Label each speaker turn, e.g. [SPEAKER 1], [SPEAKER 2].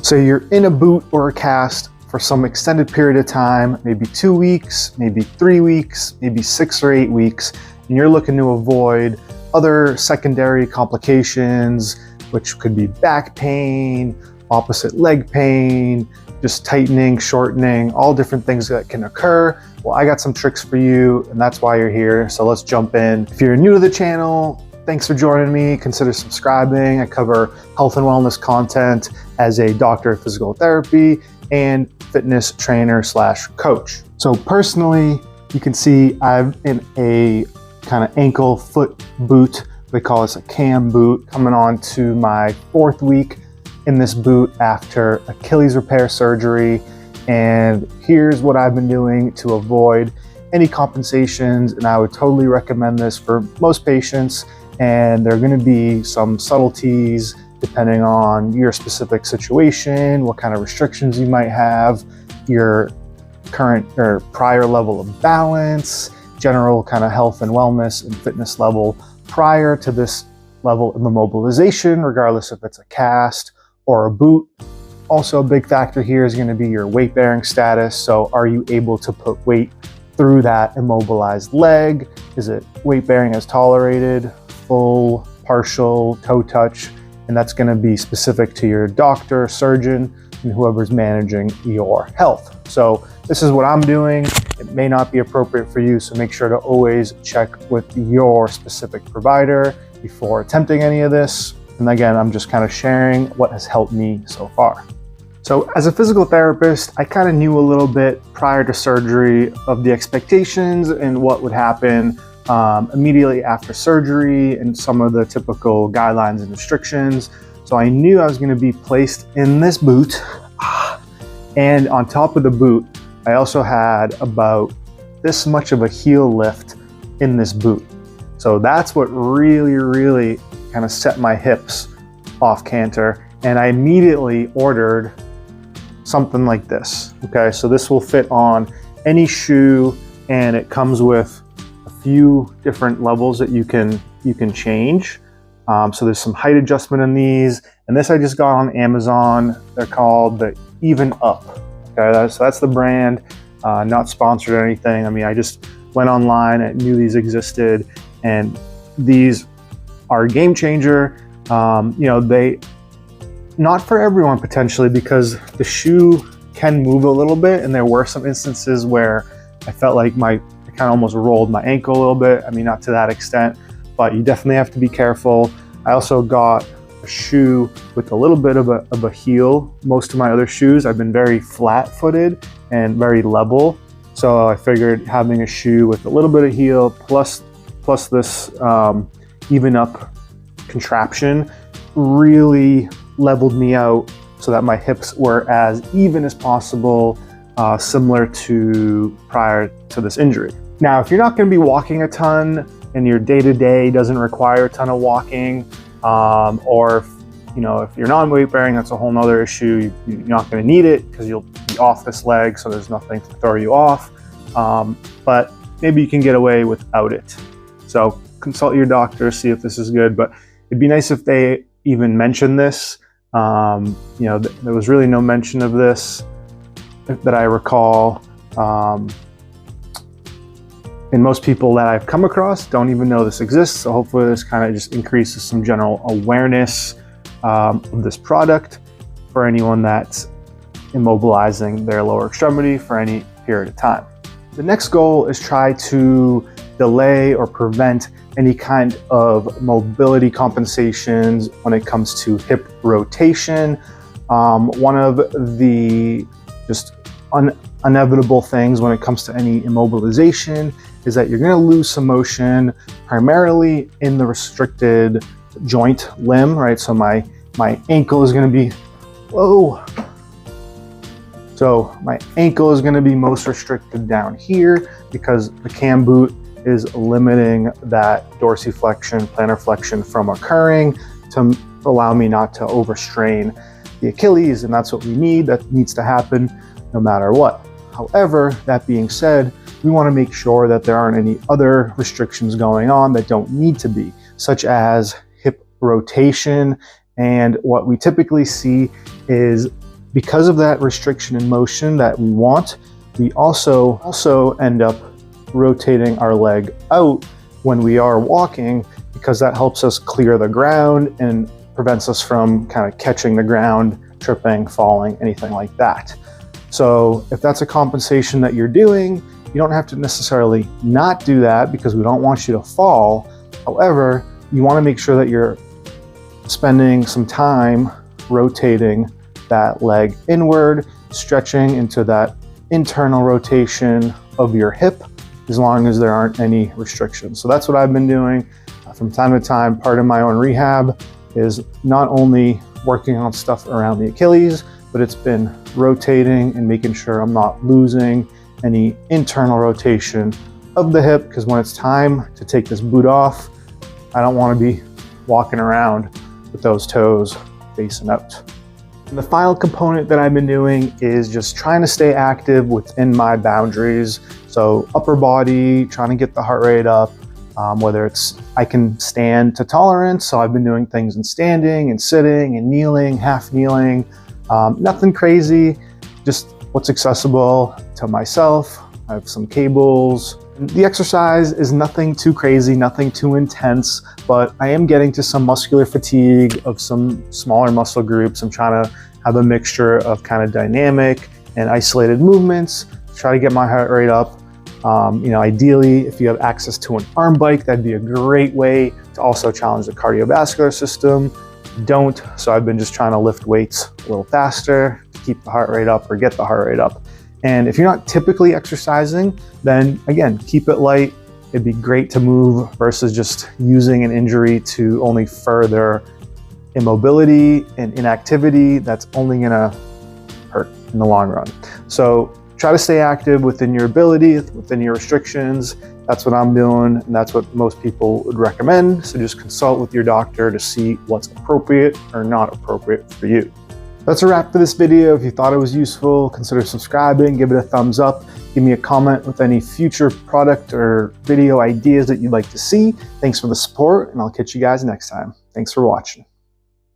[SPEAKER 1] So you're in a boot or a cast for some extended period of time, maybe 2 weeks, maybe 3 weeks, maybe 6 or 8 weeks, and you're looking to avoid other secondary complications, which could be back pain, opposite leg pain, just tightening, shortening, all different things that can occur. Well, I got some tricks for you, and that's why you're here. So let's jump in. If you're new to the channel, thanks for joining me. Consider subscribing. I cover health and wellness content as a doctor of physical therapy and fitness trainer / coach. So personally, you can see I'm in a kind of ankle foot boot. They call this a cam boot, coming on to my 4th week in this boot after Achilles repair surgery. And here's what I've been doing to avoid any compensations. And I would totally recommend this for most patients. And there are going to be some subtleties depending on your specific situation, what kind of restrictions you might have, your current or prior level of balance, general kind of health and wellness and fitness level prior to this level of immobilization, regardless if it's a cast or a boot. Also, a big factor here is going to be your weight bearing status. So are you able to put weight through that immobilized leg? Is it weight bearing as tolerated? Full, partial, toe touch, and that's going to be specific to your doctor, surgeon, and whoever's managing your health. So this is what I'm doing. It may not be appropriate for you, so make sure to always check with your specific provider before attempting any of this. And again, I'm just kind of sharing what has helped me so far. So as a physical therapist, I kind of knew a little bit prior to surgery of the expectations and what would happen immediately after surgery and some of the typical guidelines and restrictions. So I knew I was going to be placed in this boot. And on top of the boot, I also had about this much of a heel lift in this boot. So that's what really kind of set my hips off canter. And I immediately ordered something like this. Okay, so this will fit on any shoe, and it comes with few different levels that you can change. So there's some height adjustment in these, and this I just got on Amazon. They're called the Even Up. Okay, so that's the brand. Not sponsored or anything. I mean, I just went online and knew these existed, and these are a game changer. You know, they not for everyone potentially, because the shoe can move a little bit, and there were some instances where I felt like I kind of almost rolled my ankle a little bit. I mean, not to that extent, but you definitely have to be careful. I also got a shoe with a little bit of a heel. Most of my other shoes, I've been very flat-footed and very level. So I figured having a shoe with a little bit of heel plus this Even Up contraption really leveled me out so that my hips were as even as possible, similar to prior to this injury. Now, if you're not going to be walking a ton and your day-to-day doesn't require a ton of walking, or if you're non-weight bearing, that's a whole nother issue. You're not going to need it because you'll be off this leg, so there's nothing to throw you off. But maybe you can get away without it. So consult your doctor, see if this is good. But it'd be nice if they even mention this. There was really no mention of this that I recall. And most people that I've come across don't even know this exists. So hopefully this kind of just increases some general awareness of this product for anyone that's immobilizing their lower extremity for any period of time. The next goal is try to delay or prevent any kind of mobility compensations when it comes to hip rotation. One of the just inevitable things when it comes to any immobilization is that you're going to lose some motion primarily in the restricted joint limb, right? So my ankle is going to be, so my ankle is going to be most restricted down here because the cam boot is limiting that dorsiflexion, plantar flexion from occurring to allow me not to overstrain the Achilles, and that's what we need. That needs to happen no matter what. However, that being said, we want to make sure that there aren't any other restrictions going on that don't need to be, such as hip rotation. And what we typically see is because of that restriction in motion that we want, we also end up rotating our leg out when we are walking, because that helps us clear the ground and prevents us from kind of catching the ground, tripping, falling, anything like that. So if that's a compensation that you're doing, you don't have to necessarily not do that, because we don't want you to fall. However, you want to make sure that you're spending some time rotating that leg inward, stretching into that internal rotation of your hip, as long as there aren't any restrictions. So that's what I've been doing from time to time. Part of my own rehab is not only working on stuff around the Achilles, but it's been rotating and making sure I'm not losing any internal rotation of the hip, because when it's time to take this boot off, I don't want to be walking around with those toes facing out. And the final component that I've been doing is just trying to stay active within my boundaries. So upper body, trying to get the heart rate up, whether it's I can stand to tolerance. So I've been doing things in standing and sitting and kneeling, half kneeling, nothing crazy, just what's accessible to myself. I have some cables. The exercise is nothing too crazy, nothing too intense, but I am getting to some muscular fatigue of some smaller muscle groups. I'm trying to have a mixture of kind of dynamic and isolated movements, try to get my heart rate up. Ideally, if you have access to an arm bike, that'd be a great way to also challenge the cardiovascular system. Don't, so I've been just trying to lift weights a little faster to keep the heart rate up or get the heart rate up. And if you're not typically exercising, then again, keep it light. It'd be great to move versus just using an injury to only further immobility and inactivity. That's only gonna hurt in the long run. So try to stay active within your ability, within your restrictions. That's what I'm doing, and that's what most people would recommend. So just consult with your doctor to see what's appropriate or not appropriate for you. That's a wrap for this video. If you thought it was useful, consider subscribing, give it a thumbs up, give me a comment with any future product or video ideas that you'd like to see. Thanks for the support, and I'll catch you guys next time. Thanks for watching.